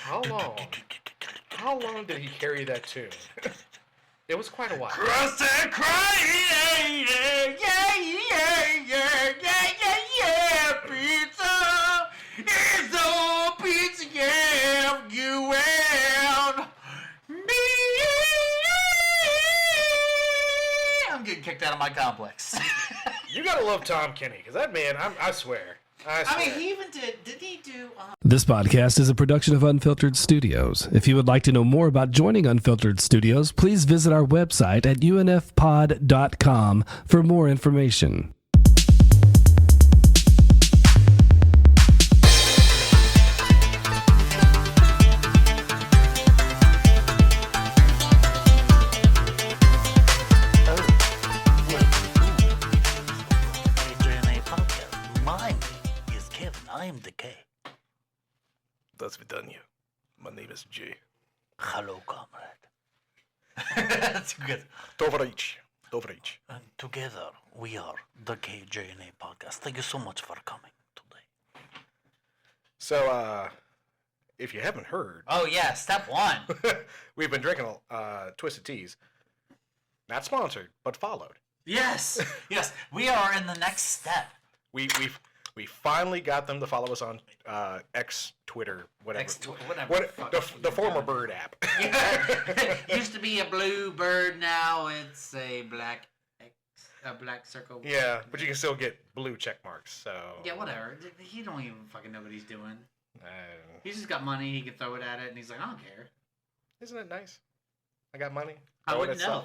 How long? How long did he carry that tune? It was quite a while. Cross and cry, yeah, pizza. It's all pizza, yeah, you and me. I'm getting kicked out of my complex. You gotta love Tom Kenny, because that man, I swear. I mean, he even didn't he do... This podcast is a production of Unfiltered Studios. If you would like to know more about joining Unfiltered Studios, please visit our website at unfpod.com for more information. I'm the K. Das vidanya. My name is Jay. Hello, comrade. That's good. Dobrich. And together, we are the KJNA podcast. Thank you so much for coming today. So, if you haven't heard... Oh, yeah, step one. We've been drinking Twisted Teas. Not sponsored, but followed. Yes. We are in the next step. We finally got them to follow us on X, Twitter, whatever. The former Bird app. Yeah. Used to be a blue bird. Now it's a black circle. Yeah, but you can still get blue check marks. So yeah, whatever. He don't even fucking know what he's doing. He's just got money. He can throw it at it, and he's like, I don't care. Isn't it nice? I got money. I wouldn't know.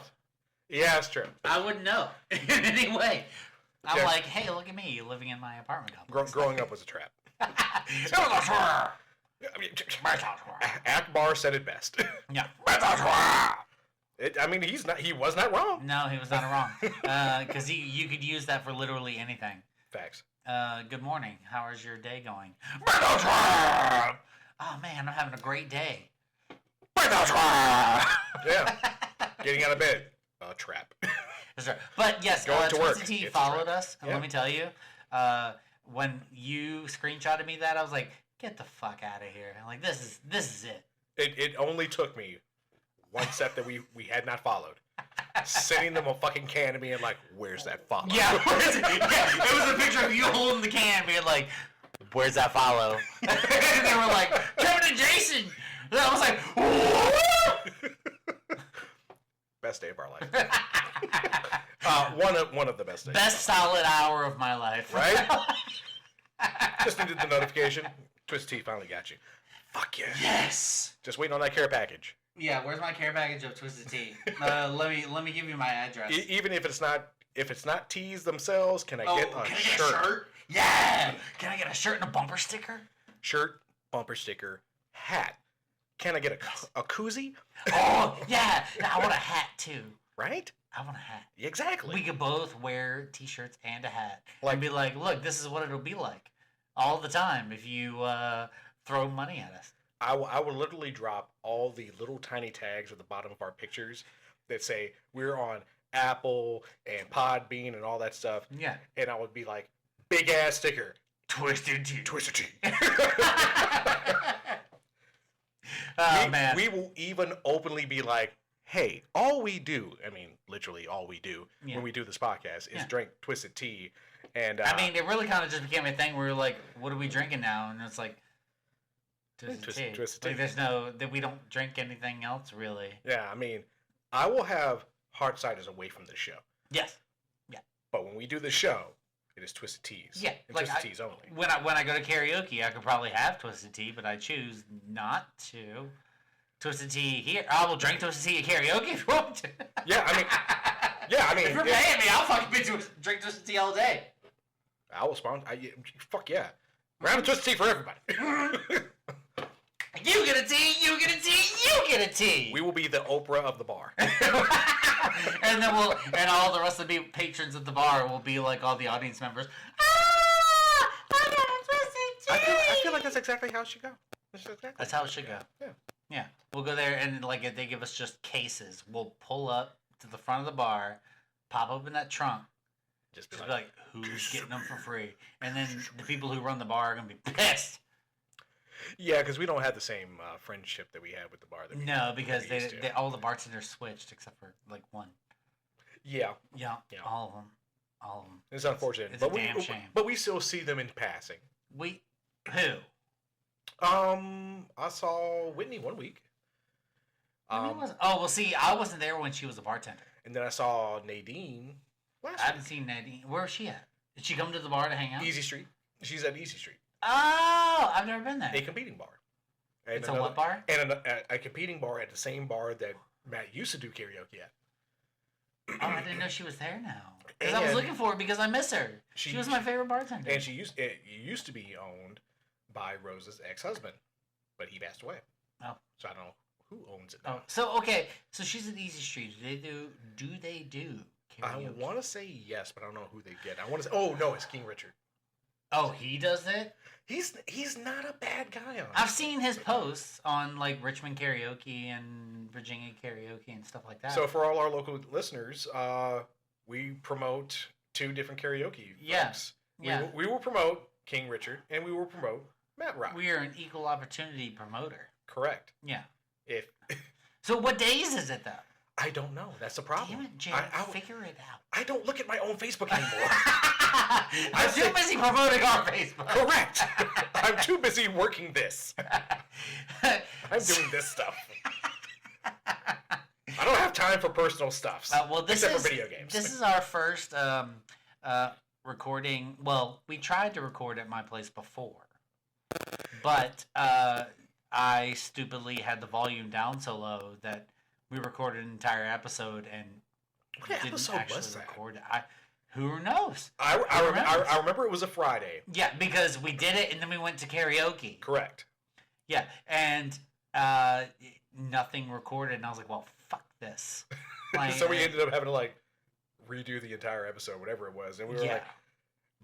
Yeah, that's true. I wouldn't know in any way. I'm like, hey, look at me living in my apartment complex. Growing up was a trap. Akbar said it best. Yeah. He was not wrong. No, he was not wrong. Because you could use that for literally anything. Facts. Good morning. How is your day going? Oh man, I'm having a great day. Yeah. Getting out of bed. A trap. But yes, Going to work. Twisted Tea followed us, and let me tell you, when you screenshotted me that, I was like, "Get the fuck out of here!" I'm like, "This is it." It only took me one set that we had not followed, sending them a fucking can to me and like, "Where's that follow?" Yeah, it was a picture of you holding the can, being like, "Where's that follow?" And they were like, "Kevin and Jason." And I was like, "Woo!" Best day of our life. One of the best days. Best solid hour of my life. Right? Just needed the notification. Twisted Tea finally got you. Fuck yeah. Yes. Just waiting on that care package. Yeah, where's my care package of Twisted Tea? Let me give you my address. Even if it's not teas themselves, can I get a shirt? Yeah. Can I get a shirt and a bumper sticker? Shirt, bumper sticker, hat. Can I get a koozie? Oh yeah, I want a hat too. Right? I want a hat. Exactly. We could both wear t-shirts and a hat and be like, look, this is what it'll be like all the time if you throw money at us. I will literally drop all the little tiny tags at the bottom of our pictures that say we're on Apple and Podbean and all that stuff. Yeah. And I would be like, big ass sticker. Twisted Tea. Oh, man. We will even openly be like, hey, literally all we do when we do this podcast is drink Twisted Tea. And it really kind of just became a thing where we're like, what are we drinking now? And it's like, Twisted Tea. Like, that we don't drink anything else, really. Yeah, I will have hard ciders away from the show. Yes. Yeah. But when we do the show, it is Twisted Teas. Yeah. And Twisted Teas only. When I go to karaoke, I could probably have Twisted Tea, but I choose not to. Twisted Tea here. I will drink Twisted Tea at karaoke if you want to. Yeah, if you're paying me, I'll fucking drink Twisted Tea all day. I will sponsor. Fuck yeah. Round of Twisted Tea for everybody. You get a tea, you get a tea, you get a tea. We will be the Oprah of the bar. And then all the rest of the patrons at the bar will be like all the audience members. I got a Twisted Tea. I feel like that's exactly how it should go. That's how it should go. Yeah. We'll go there and like if they give us just cases, we'll pull up to the front of the bar, pop open that trunk, just be like, who's getting them for free? And then the people who run the bar are gonna be pissed. Yeah, because we don't have the same friendship that we had with the bar. That No, because we used to. they all the bartenders switched except for like one. Yeah, Yeah, Yeah. all of them. All of them. it's unfortunate, It's a but damn shame. But we still see them in passing. Who? I saw Whitney one week. Oh, well, see, I wasn't there when she was a bartender. And then I saw Nadine I last haven't seen Nadine. Where is she at? Did she come to the bar to hang out? week. Easy Street. She's at Easy Street, Oh, I've never been there. a competing bar. And It's a what bar? And a competing bar at the same bar that Matt used to do karaoke at. Oh, I didn't know she was there now. Because I was And looking for her because I miss her. she- She was my favorite bartender. And it used to be owned by Rose's ex-husband, but he passed away. Oh. So I don't know who owns it now. Oh, so okay, so she's at Easy Street. Do they do I karaoke? want to say yes, but I don't know who they get. I want to say, oh no, it's King Richard. Oh, he does it. He's not a bad guy on. I've seen his posts on like Richmond karaoke and Virginia karaoke and stuff like that. So for all our local listeners, we promote 2 different karaoke. Yeah. Folks. Yeah. We will promote King Richard, and we will promote Matt Rock. we are an equal opportunity promoter. Correct. Yeah. If So what days is it though? I don't know, that's the problem. Damn it, Jay, I figure it out. I don't look at my own Facebook anymore. I'm too busy promoting our Facebook. Correct. I'm too busy working this. I'm doing this stuff. I don't have time for personal stuff. Well, this except is for video games. This is our first recording. Well, we tried to record at my place before, but I stupidly had the volume down so low that we recorded an entire episode and What didn't episode actually was that? record it. Who knows? I remember it was a Friday. Yeah, because we did it and then we went to karaoke. Correct. Yeah, and nothing recorded, and I was like, well, fuck this. Like, So we ended up having to like redo the entire episode, whatever it was, and we were yeah. like,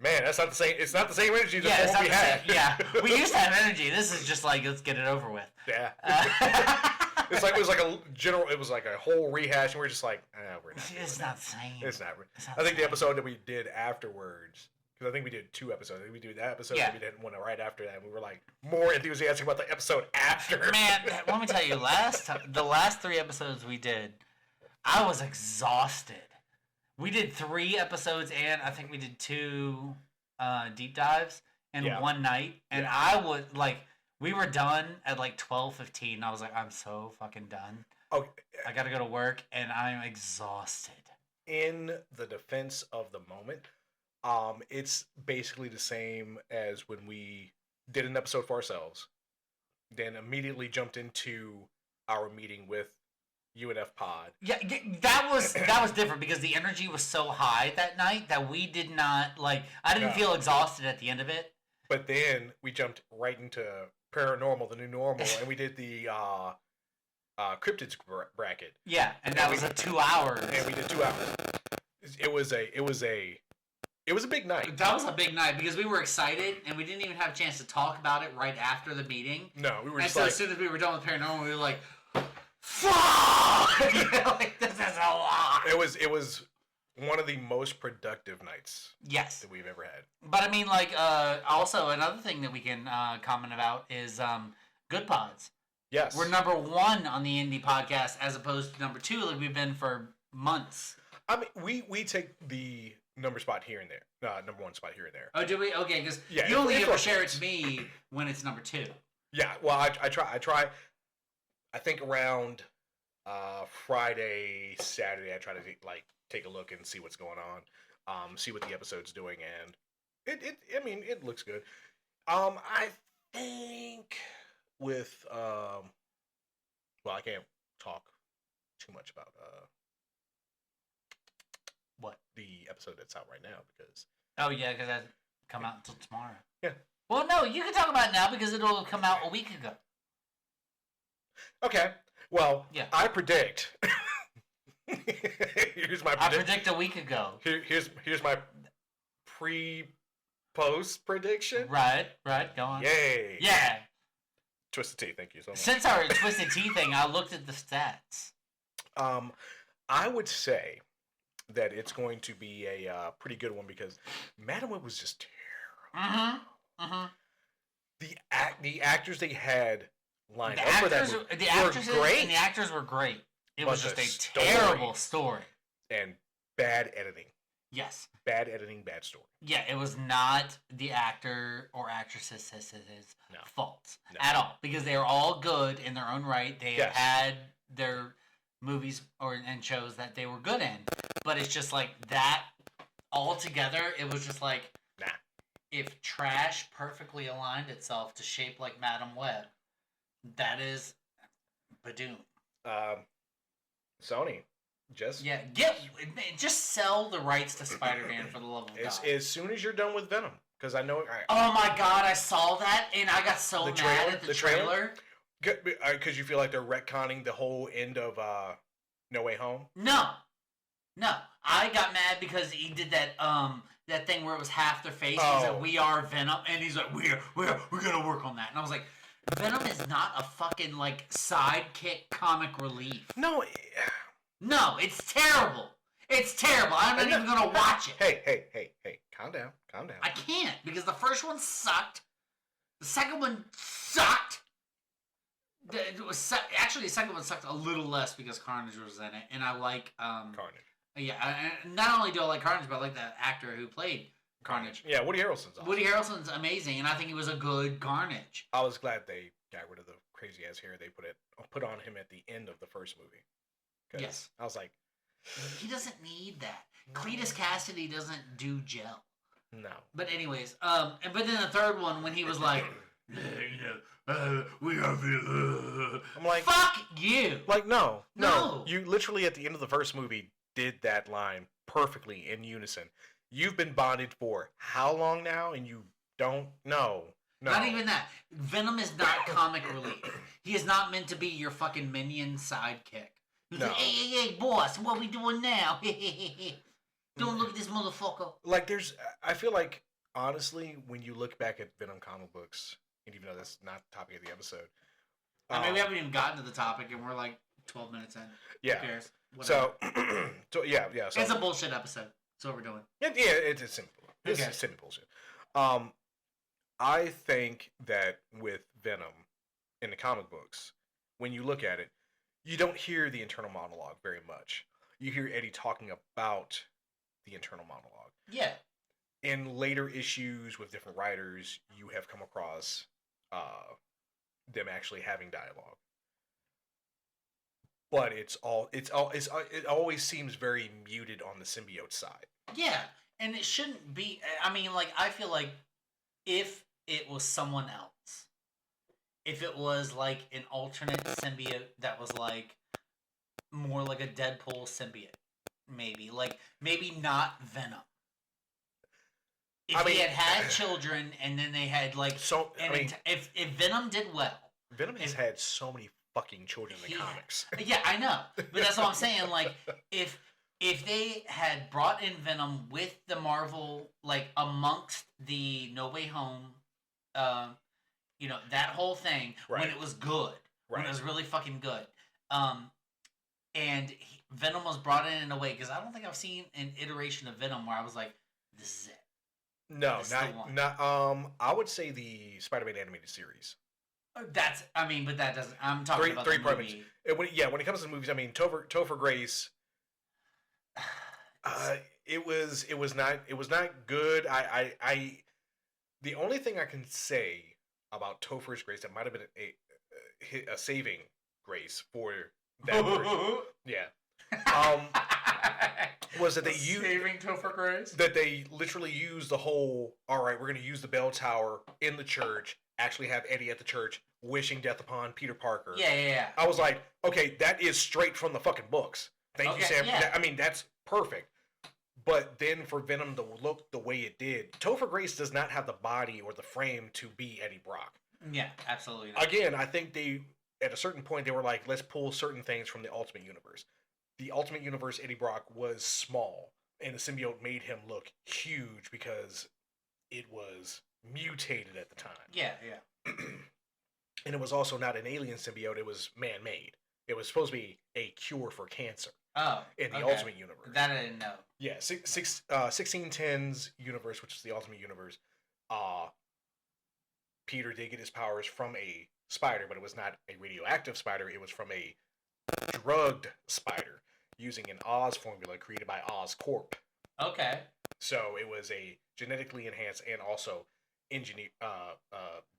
"Man, that's not the same. It's not the same energy Yeah, it's that not we the had." same. Yeah, we used to have energy. This is just like, let's get it over with. Yeah. Uh, It was like a general. It was like a whole rehash, and we're just like, we're not. it's doing not the same. that. It's not. It's not I think the same. episode that we did afterwards, because I think we did 2 episodes. I think we did that episode, Yeah. and we did one right after that. And we were like more enthusiastic about the episode after. Man, let me tell you, the last 3 episodes we did, I was exhausted. We did 3 episodes, and I think we did 2 deep dives in Yeah. one night, and Yeah. I was like, we were done at like 12:15. I was like, I'm so fucking done. Okay. I gotta go to work, and I'm exhausted. In the defense of the moment, it's basically the same as when we did an episode for ourselves, then immediately jumped into our meeting with UNF Pod. Yeah, that was different because the energy was so high that night that we did not like. I didn't No. feel exhausted at the end of it. But then we jumped right into Paranormal, the new normal, and we did the cryptids bracket, Yeah, and that was a 2 hours. and we did 2 hours. It was a big night. That was a big night because we were excited and we didn't even have a chance to talk about it right after the meeting. No, we were And just so like, as soon as we were done with Paranormal, we were like, "Fuck!" You know, like, this is a lot. it was one of the most productive nights Yes, that we've ever had. but I mean, like, also another thing that we can comment about is Good Pods. Yes, We're number 1 on the indie podcast as opposed to number 2, like we've been for months. I mean, we take the number spot here and there, number 1 spot here and there. Oh, do we? Okay, because Yeah, you only it ever share it fluctuates. to me when it's number 2. Yeah, well, I try. I think around Friday, Saturday, I try to like take a look and see what's going on, see what the episode's doing, and I mean, it looks good. I think with well, I can't talk too much about What? the episode that's out right now because Oh, yeah, because that come out until tomorrow. Yeah. Well, no, you can talk about it now because it'll come out a week ago. okay, well, Yeah. I predict. Here's my I prediction. predict a week ago. Here's my post prediction. Right, go on. Yay! Yeah. Twisted Tea, thank you so much. Since our Twisted Tea thing, I looked at the stats. I would say that it's going to be a pretty good one because Madam Web was just terrible. Mm-hmm. the actors they had lined The up for that actors, movie the were actresses great, and the actors were great. It But was the just a story- terrible story. and bad editing, Yes. bad editing, bad story. Yeah, it was not the actor or actresses' No. fault No. at all, because they are all good in their own right. They Yes. had their movies and shows that they were good in, but it's just like that all together. It was just like, Nah. if trash perfectly aligned itself to shape like Madam Web, that is Badoom. Sony just Just sell the rights to Spider-Man for the love of God. as soon as you're done with Venom, because I know Oh my God, I saw that and I got so The mad trailer? at the The trailer? trailer. because you feel like they're retconning the whole end of No Way Home. No, I got mad because he did that that thing where it was half their face. He said, Oh. "We are Venom," and he's like, "We're gonna work on that." And I was like, Venom is not a fucking like sidekick comic relief. No, No, it's terrible. It's terrible. I'm not even gonna watch it. hey, calm down. I can't because the first one sucked. The second one sucked. Actually, the second one sucked a little less because Carnage was in it, and I like Carnage. Yeah, not only do I like Carnage, but I like the actor who played Carnage. Yeah, Woody Harrelson's awesome. Woody Harrelson's amazing, and I think he was a good Carnage. I was glad they got rid of the crazy ass hair they put on him at the end of the first movie. 'Cause Yes. I was like, He doesn't need that. Cletus Cassidy doesn't do gel. no. But anyways, but then the third one when he was like, we are I'm like, fuck you. like no. No. You literally at the end of the first movie did that line perfectly in unison. You've been bonded for how long now, and you don't know. No. Not even that. Venom is not comic relief. He is not meant to be your fucking minion sidekick. He's No. like, hey, boss, what we doing now? Don't look at this motherfucker. Like I feel like honestly, when you look back at Venom comic books, and even though that's not the topic of the episode, I mean, we haven't even gotten to the topic, and we're like 12 minutes in. yeah. Who cares? Whatever. So yeah. So It's a bullshit episode. That's what we're doing. it's simple. It's Okay. simple bullshit. I think that with Venom in the comic books, when you look at it, you don't hear the internal monologue very much. You hear Eddie talking about the internal monologue. Yeah. In later issues with different writers, you have come across them actually having dialogue. But it always seems very muted on the symbiote side. Yeah. And it shouldn't be. I mean, like, I feel like if it was someone else, if it was like an alternate symbiote that was like more like a Deadpool symbiote, maybe. Like, maybe not Venom. If I mean- they had children and then they had like. So I mean, if Venom did well. Venom has had so many fucking children in the Yeah. comics. Yeah, I know. But that's what I'm saying. Like, if they had brought in Venom with the Marvel, like, amongst the No Way Home, that whole thing, when Right. it was good, when Right. it was really fucking good, and Venom was brought in a way, because I don't think I've seen an iteration of Venom where I was like, this is it. No, That's the one. not. I would say the Spider-Man animated series. But that doesn't, I'm talking about Three the primers. movie. When it comes to the movies, I mean, Topher Grace. It was not good. The only thing I can say about Topher's Grace that might have been a saving grace for that version, yeah, was that they used Saving Topher Grace? that they literally used the whole. All right, we're going to use the bell tower in the church. Actually, have Eddie at the church wishing death upon Peter Parker. Yeah. I was like, okay, that is straight from the fucking books. Thank you, Okay, Sam. yeah. I mean, that's perfect. But then for Venom to look the way it did, Topher Grace does not have the body or the frame to be Eddie Brock. Yeah, absolutely. Not. Again, I think at a certain point, they were like, let's pull certain things from the Ultimate Universe. The Ultimate Universe, Eddie Brock was small, and the symbiote made him look huge because it was mutated at the time. Yeah. And it was also not an alien symbiote, it was man-made. It was supposed to be a cure for cancer Oh. in the okay. Ultimate Universe. That I didn't know. Yeah, 1610's universe, which is the Ultimate Universe, Peter did get his powers from a spider, but it was not a radioactive spider. It was from a drugged spider using an Oz formula created by Oscorp. Okay. So it was a genetically enhanced and also engineered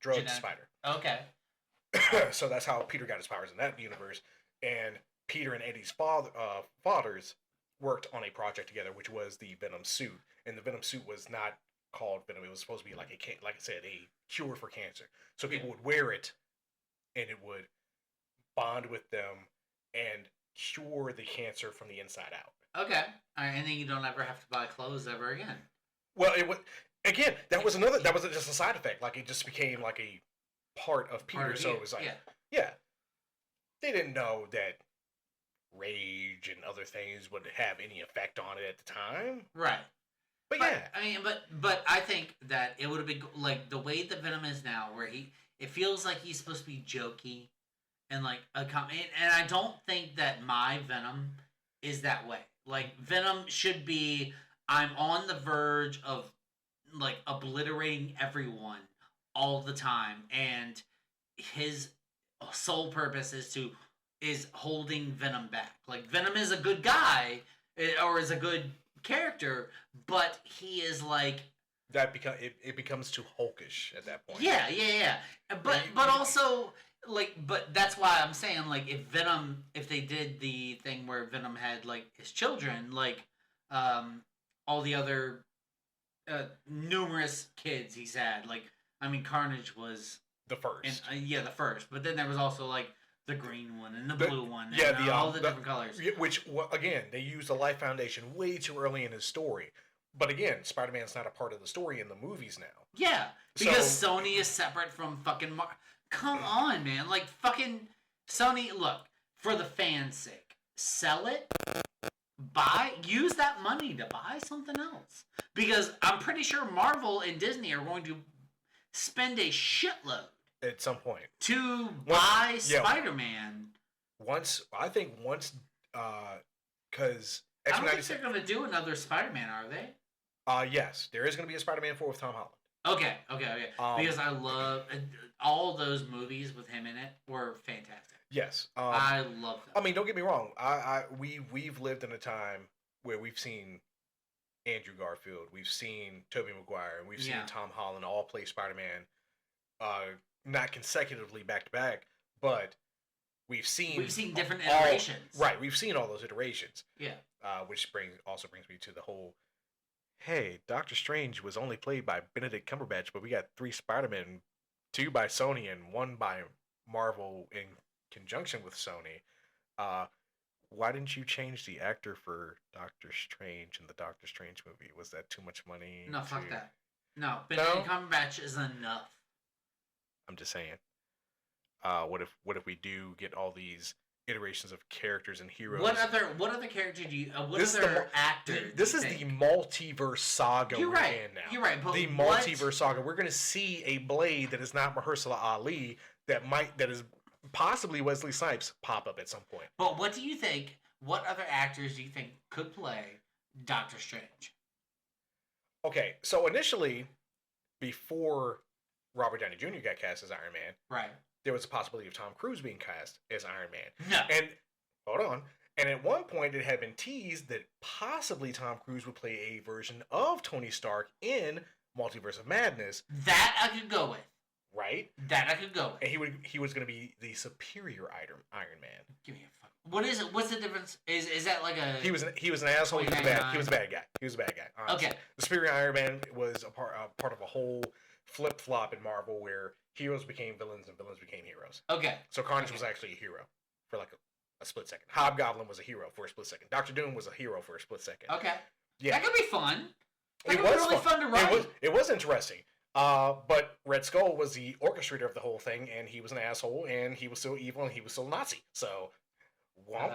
drugged Genetic- spider. Okay. So that's how Peter got his powers in that universe. And Peter and Eddie's fathers worked on a project together, which was the Venom suit. And the Venom suit was not called Venom. It was supposed to be like like I said, a cure for cancer. So people would wear it, and it would bond with them and cure the cancer from the inside out. Okay. All right, and then you don't ever have to buy clothes ever again. Well, it was again. That was another. That wasn't just a side effect. Like it just became like a part of Peter. Part of So you. it was like, Yeah. yeah. They didn't know that rage and other things would have any effect on it at the time. Right. But But, yeah, I mean, but I think that it would have been like the way that Venom is now, where it feels like he's supposed to be jokey and like and I don't think that my Venom is that way. Like Venom should be, I'm on the verge of like obliterating everyone all the time, and his sole purpose is holding Venom back. Like Venom is a good guy or is a good character, but he is like it becomes too hulkish at that point. yeah. But also like, but that's why I'm saying like if they did the thing where Venom had like his children, like all the other numerous kids he's had, like I mean Carnage was The first. the first, but then there was also like the green one and the blue one, and yeah, all the different colors. Which, again, they used the Life Foundation way too early in his story. But again, Spider-Man's not a part of the story in the movies now. Yeah, because Sony is separate from fucking Come on, man. Like, fucking Sony, look, for the fans' sake, sell it, use that money to buy something else. Because I'm pretty sure Marvel and Disney are going to spend a shitload At some point. to buy yeah. Spider-Man. Once, because I don't think they're going to do another Spider-Man, are they? yes, there is going to be a Spider-Man 4 with Tom Holland. Okay. Because I love all those movies with him in it were fantastic. Yes. I love them. I mean, don't get me wrong. We've lived in a time where we've seen Andrew Garfield, we've seen Tobey Maguire, and we've seen Tom Holland all play Spider-Man, not consecutively back to back, but we've seen different iterations. Right, we've seen all those iterations. Yeah. Which also brings me to the whole. Hey, Doctor Strange was only played by Benedict Cumberbatch, but we got 3 Spider-Men, 2 by Sony and 1 by Marvel in conjunction with Sony. Why didn't you change the actor for Doctor Strange in the Doctor Strange movie? Was that too much money? No, fuck that. No, Benedict Cumberbatch is enough. I'm just saying. What if we do get all these iterations of characters and heroes? What other character do you? Actor? This is the multiverse saga You're we're right. in now. You're right. But The multiverse saga. We're going to see a Blade that is not Mahershala Ali that is possibly Wesley Snipes pop up at some point. But what do you think? What other actors do you think could play Doctor Strange? Okay, so initially, before Robert Downey Jr. got cast as Iron Man, Right. there was a possibility of Tom Cruise being cast as Iron Man. No. And hold on. And at one point, it had been teased that possibly Tom Cruise would play a version of Tony Stark in Multiverse of Madness. That I could go with. Right? That I could go with. And he was going to be the superior Iron Man. Give me a fuck. What is it? What's the difference? Is that like a? He was an asshole. He was a bad guy. Honestly. Okay. The superior Iron Man was a part of a whole flip flop in Marvel where heroes became villains and villains became heroes. Okay. So Carnage was actually a hero for like a split second. Hobgoblin was a hero for a split second. Doctor Doom was a hero for a split second. Okay. Yeah. That could be fun. That It could be was really fun to write. It was interesting. But Red Skull was the orchestrator of the whole thing, and he was an asshole, and he was still evil, and he was still Nazi. So, womp.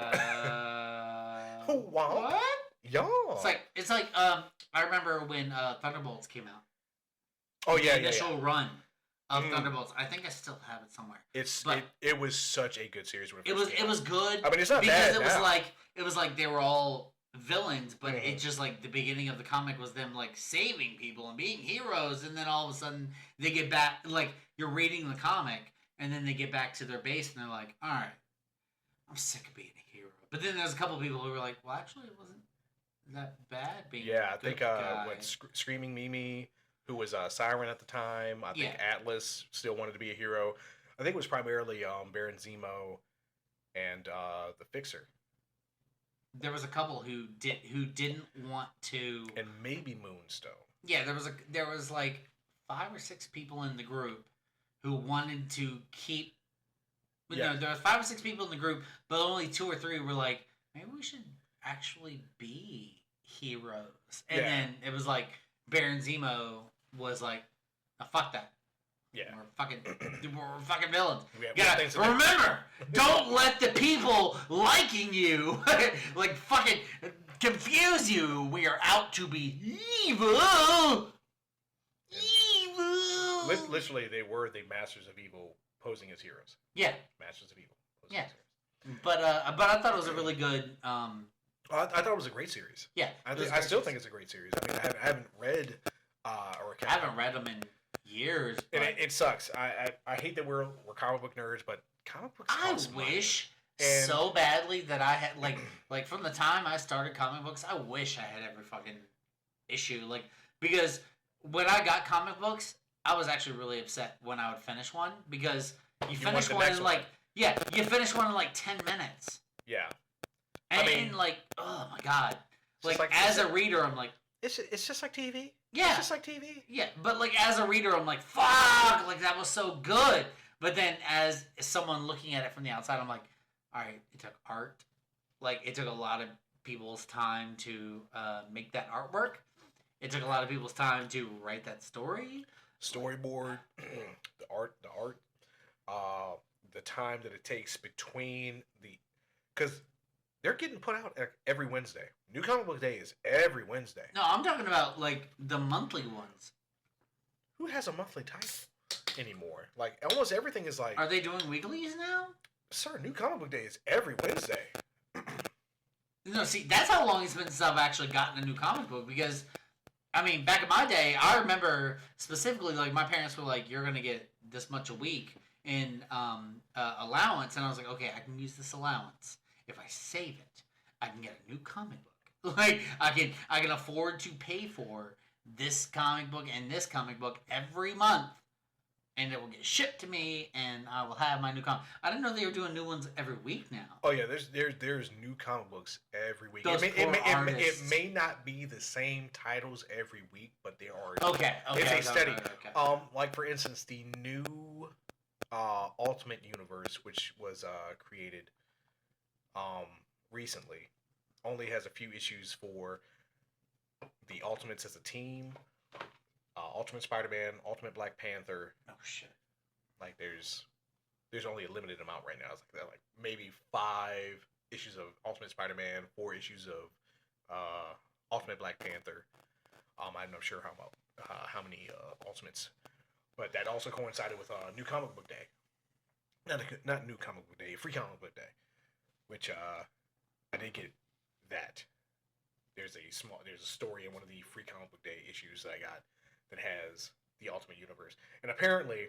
Womp. What? Yeah. It's like I remember when Thunderbolts came out. Oh yeah, the initial run of Thunderbolts. I think I still have it somewhere. It was such a good series when it was good. I mean, it's not because bad it was like they were all villains, but Mhm. it's just like the beginning of the comic was them like saving people and being heroes, and then all of a sudden they get back, like you're reading the comic, and then they get back to their base and they're like, all right, I'm sick of being a hero. But then there's a couple people who were like, well, actually, it wasn't that bad being Yeah, I a think good guy. when Screaming Mimi, who was Siren at the time, I think Yeah. Atlas still wanted to be a hero. I think it was primarily Baron Zemo and the Fixer, There was a couple who didn't want to. and maybe Moonstone. Yeah, there was like 5 or 6 people in the group who wanted to keep. Yeah. No, there was 5 or 6 people in the group, but only 2 or 3 were like, maybe we should actually be heroes. And Yeah. then it was like Baron Zemo was like, oh, fuck that. Yeah, We're fucking villains. we have Yeah, things to do. remember, don't let the people liking you like fucking confuse you. We are out to be evil. Evil. Literally, they were the masters of evil posing as heroes. Yeah, Masters of evil. Posing Yeah. as heroes. but I thought it was a really good. I thought it was a great series. Yeah, I, it was a I great still series. think it's a great series. I mean, I haven't read or I haven't read them in years. and But it sucks. I hate that we're comic book nerds, but comic books. I cost money. wish And- so badly that I had like from the time I started comic books, I wish I had every fucking issue. Like because when I got comic books, I was actually really upset when I would finish one because you finish want the one next in one. like you finish one in like 10 minutes. Yeah, And mean- like oh my god. just Like like- as a reader I'm like it's just like TV. yeah. It's just like TV. Yeah, but like as a reader, I'm like, fuck, like that was so good. But then as someone looking at it from the outside, I'm like, all right, it took art. Like it took a lot of people's time to make that artwork. It took a lot of people's time to write that story. Storyboard, the art, the time that it takes between because they're getting put out every Wednesday. New Comic Book Day is every Wednesday. No, I'm talking about like the monthly ones. Who has a monthly title anymore? Like almost everything is like, Are they doing weeklies now? sir, New Comic Book Day is every Wednesday. No, see, that's how long it's been since I've actually gotten a new comic book because, I mean, back in my day, I remember specifically, like, my parents were like, you're going to get this much a week in allowance. And I was like, okay, I can use this allowance. If I save it, I can get a new comic book. Like, I can afford to pay for this comic book and this comic book every month. And it will get shipped to me, and I will have my new comic. I didn't know they were doing new ones every week now. Oh yeah, there's new comic books every week. Those It poor may artists. not be the same titles every week, but they are. Okay. It's a study. Okay. Like for instance, the new Ultimate Universe, which was created recently, only has a few issues for the Ultimates as a team. Ultimate Spider-Man, Ultimate Black Panther. Oh shit. Like there's only a limited amount right now. It's like maybe 5 issues of Ultimate Spider-Man, 4 issues of Ultimate Black Panther. I'm not sure how many Ultimates, but that also coincided with New Comic Book Day. Not New Comic Book Day, Free Comic Book Day, which I did get that. There's a story in one of the Free Comic Book Day issues that I got that has the Ultimate Universe. And apparently,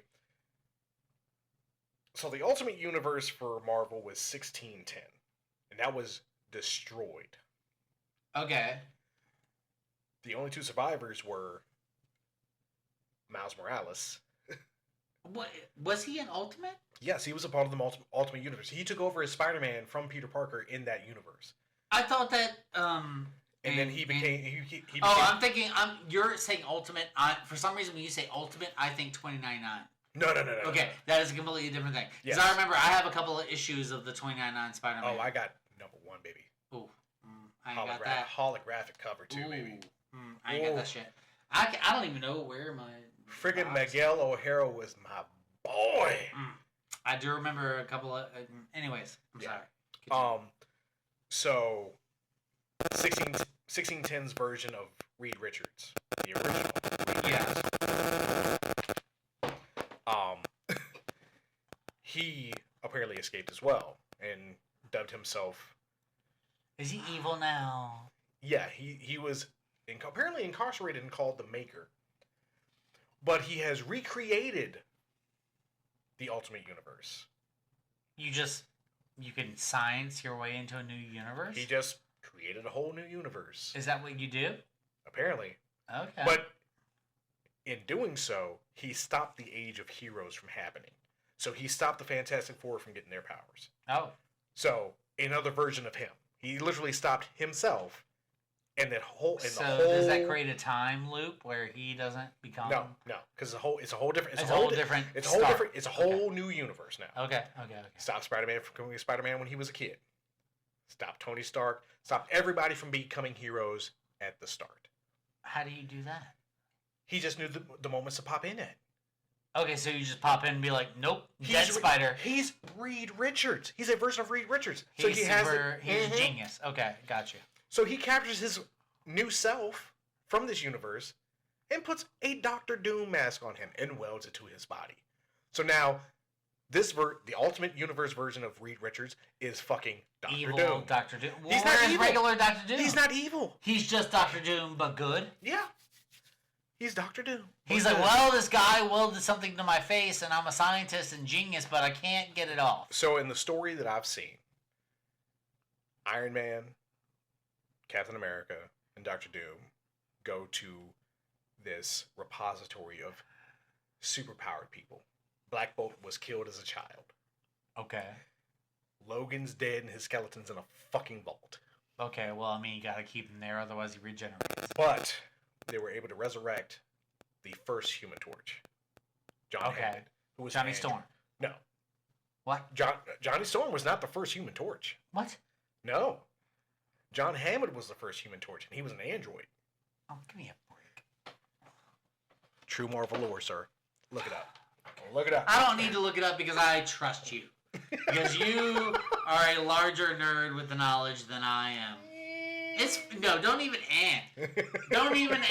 so the Ultimate Universe for Marvel was 1610, and that was destroyed. Okay. The only 2 survivors were Miles Morales. What was he an Ultimate? Yes, he was a part of the Ultimate Universe. He took over as Spider-Man from Peter Parker in that universe. I thought that. And then he became. He became I'm thinking. You're saying Ultimate. For some reason, when you say Ultimate, I think 2099. No. Okay, that is a completely different thing. Because Yes. I remember I have a couple of issues of the 2099 Spider-Man. Oh, I got number 1, baby. Ooh, I ain't got that. Holographic cover too, Ooh, baby. I ain't got Ooh. that shit. I don't even know where my. Friggin' box- Miguel O'Hara was my boy. I do remember a couple of. Anyways, I'm Yeah. sorry. Continue. So 1610's version of Reed Richards, the original. Reed Richards. He apparently escaped as well and dubbed himself. Is he evil now? Yeah, he was apparently incarcerated and called the Maker. But he has recreated the Ultimate Universe. You can science your way into a new universe? He just created a whole new universe. Is that what you do? Apparently. Okay. But in doing so, he stopped the Age of Heroes from happening. So he stopped the Fantastic Four from getting their powers. Oh. So another version of him. He literally stopped himself, and that whole. And So the whole, does that create a time loop where he doesn't become? No, because it's a whole different. It's a whole different. It's a whole start. different. It's a whole new universe now. Okay. Stop Spider-Man from becoming Spider-Man when he was a kid. Stop Tony Stark. Stop everybody from becoming heroes at the start. How do you do that? He just knew the moments to pop in at. Okay, so you just pop in and be like, nope, dead spider. He's Reed Richards. He's a version of Reed Richards. He's he's genius. Okay, gotcha. So he captures his new self from this universe and puts a Doctor Doom mask on him and welds it to his body. So now, the Ultimate Universe version of Reed Richards is fucking Doctor Evil Doom. Doctor Doom. He's Where not is evil. regular Doctor Doom? He's not evil. He's just Doctor Doom, but good. Yeah. He's Doctor Doom. He's like, well, this guy welded something to my face, and I'm a scientist and genius, but I can't get it off. So in the story that I've seen, Iron Man, Captain America, and Doctor Doom go to this repository of superpowered people. Black Bolt was killed as a child. Okay. Logan's dead and his skeleton's in a fucking vault. Okay, well, I mean, you gotta keep him there, otherwise he regenerates. But they were able to resurrect the first Human Torch. John Hammond. Who was Johnny Storm. No. What? Johnny Storm was not the first Human Torch. What? No. John Hammond was the first Human Torch, and he was an android. Oh, give me a break. True Marvel lore, sir. Look it up. Look it up. I don't need to look it up because I trust you. Because you are a larger nerd with the knowledge than I am. Don't even Don't even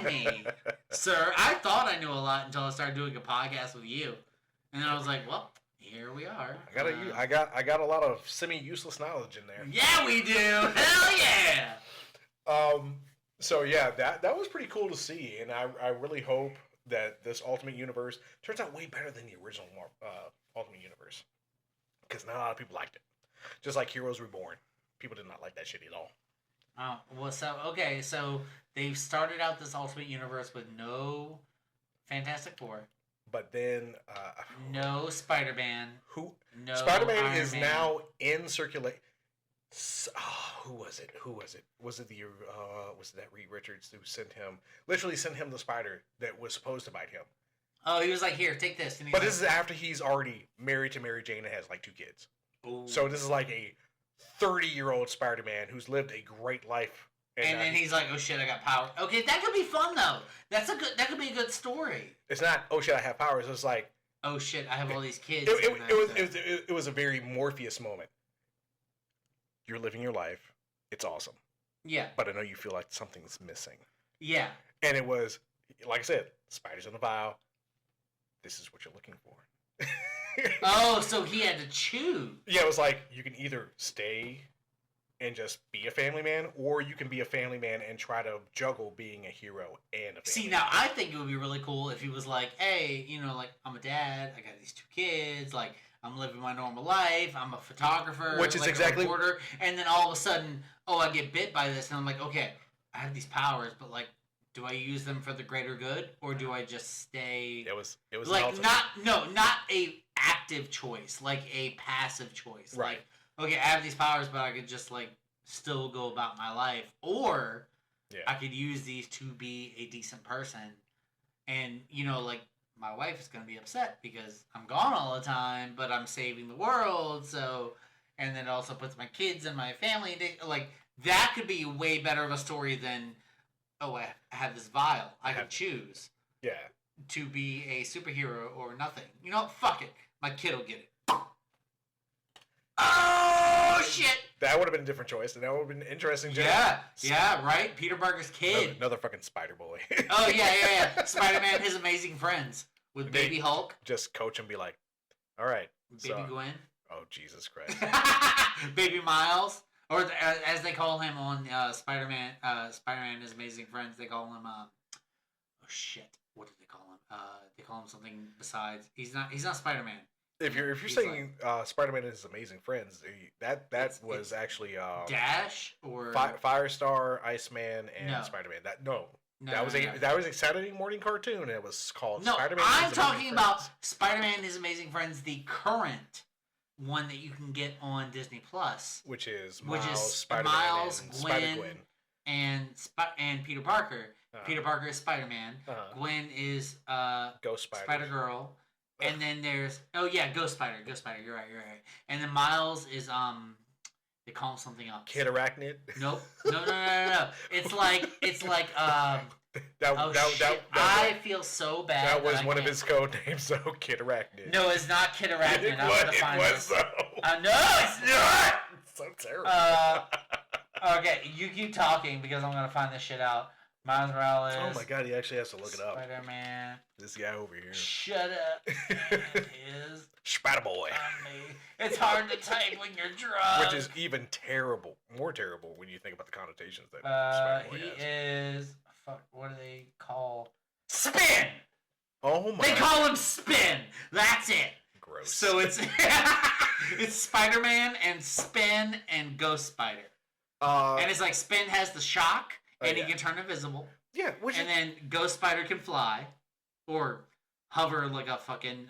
me, sir. I thought I knew a lot until I started doing a podcast with you, and then I was like, well, here we are. I got a lot of semi-useless knowledge in there. Yeah, we do. Hell yeah. So yeah, that was pretty cool to see, and I really hope that this Ultimate Universe turns out way better than the original Ultimate Universe, because not a lot of people liked it. Just like Heroes Reborn, people did not like that shit at all. Oh, well, so they've started out this Ultimate Universe with no Fantastic Four. But then... no Spider-Man. No Spider-Man Iron is Man. now in circulation. Who was it? Was it was it that Reed Richards who literally sent him the spider that was supposed to bite him? Oh, he was like, here, take this. And But this is after he's already married to Mary Jane and has like 2 kids. Ooh. So this is like a 30-year-old Spider-Man who's lived a great life. And then he's like, oh shit, I got power. Okay, that could be fun though. That could be a good story. It's not, oh shit, I have powers. It's like, oh shit, I have all these kids. it was a very Morpheus moment. You're living your life. It's awesome. Yeah. But I know you feel like something's missing. Yeah. And it was, like I said, spiders in the vial. This is what you're looking for. Oh, so he had to choose. Yeah, it was like, you can either stay and just be a family man, or you can be a family man and try to juggle being a hero and a family See, now I think it would be really cool if he was like, hey, like, I'm a dad, I got these 2 kids, like, I'm living my normal life, I'm a photographer, Which is like exactly... a reporter, and then all of a sudden, I get bit by this, and I'm like, okay, I have these powers, but, like, do I use them for the greater good, or do I just stay... It was like, not a active choice, like a passive choice. Right. Like, okay, I have these powers, but I could just, like, still go about my life. Or I could use these to be a decent person. And, like, my wife is going to be upset because I'm gone all the time, but I'm saving the world, so... And then it also puts my kids and my family... Like, that could be way better of a story than, I have this vial. I can choose. Yeah. To be a superhero or nothing. Fuck it. My kid will get it. Oh, shit! That would have been a different choice, and that would have been interesting. Yeah, right? Peter Parker's kid. Another fucking spider boy. Oh, yeah. Spider-Man, His Amazing Friends. With Baby Hulk. Just coach and be like, all right. Baby Gwen. Oh, Jesus Christ. Baby Miles. or as they call him on Spider-Man, Spider-Man and His Amazing Friends, they call him. Oh shit! What did they call him? They call him something besides. He's not Spider-Man. If you're He's saying Spider-Man and His Amazing Friends, that was actually Dash or Firestar, Iceman, and No. Spider-Man. No, That was a Saturday morning cartoon, and it was called No, Spider-Man. I'm and His Amazing talking about Friends. Spider-Man and His Amazing Friends, the current one that you can get on Disney Plus, which is which Miles, is Spider-Man, Miles, and Gwen, Spider-Gwen. and Peter Parker. Uh-huh. Peter Parker is Spider-Man. Uh-huh. Gwen is Ghost Spider. Spider-Girl. And then there's Ghost Spider. You're right. And then Miles is they call him something else. Kid Arachnid. Nope. No. It's like I feel so bad. That was I one of can't- his code names, though. Kid Arachnid. No, it's not Kid Arachnid. It I'm gonna was, find it it. was so. No, it's not. It's so terrible. Okay, you keep talking because I'm gonna find this shit out. Miles Morales. Oh my god, he actually has to look it up. Spider-Man. This guy over here. Shut up. It is Spider Boy. on me. It's hard to type when you're drunk. Which is even more terrible when you think about the connotations that Spider Boy he has. is. Fuck. What do they call? Spin. Oh my They call him Spin. That's it. gross. So it's it's Spider-Man and Spin and Ghost Spider. And it's like Spin has the shock and he yeah. can turn invisible. Yeah, which And then Ghost Spider can fly or hover like a fucking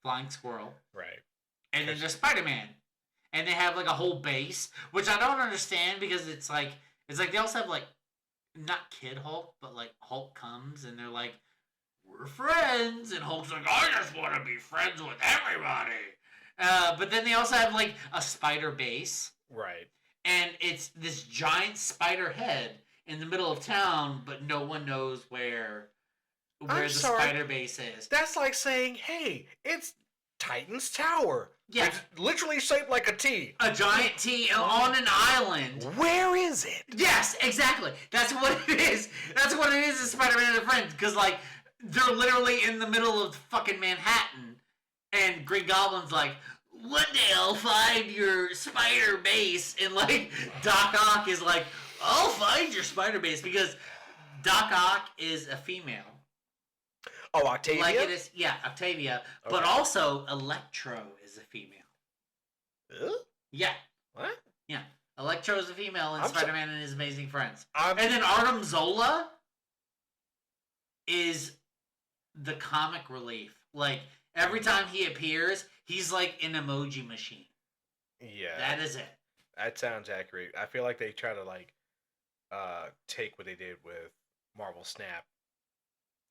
flying squirrel. right. And then there's Spider-Man. And they have like a whole base, which I don't understand because it's like they also have like not Kid Hulk, but like Hulk comes and they're like, we're friends, and Hulk's like, I just want to be friends with everybody. But then they also have like a spider base, Right. and it's this giant spider head in the middle of town, but no one knows where the spider base is. That's like saying, hey, it's Titan's Tower. Yeah. It's literally shaped like a T. A giant T on an island. Where is it? Yes, exactly. That's what it is. That's what it is in Spider-Man and Friends. Because, like, they're literally in the middle of fucking Manhattan. And Green Goblin's like, one day I'll find your spider base. And, like, Doc Ock is like, I'll find your spider base. Because Doc Ock is a female. Oh, Octavia? Like it is, yeah, Octavia. But Okay. also, Electro is a female. Huh? Yeah, What? yeah. Electro is a female in I'm so- Spider-Man and His Amazing Friends. I'm, And then Artem Zola is the comic relief. Like, every time he appears, he's like an emoji machine. yeah. That is it. That sounds accurate. I feel like they try to take what they did with Marvel Snap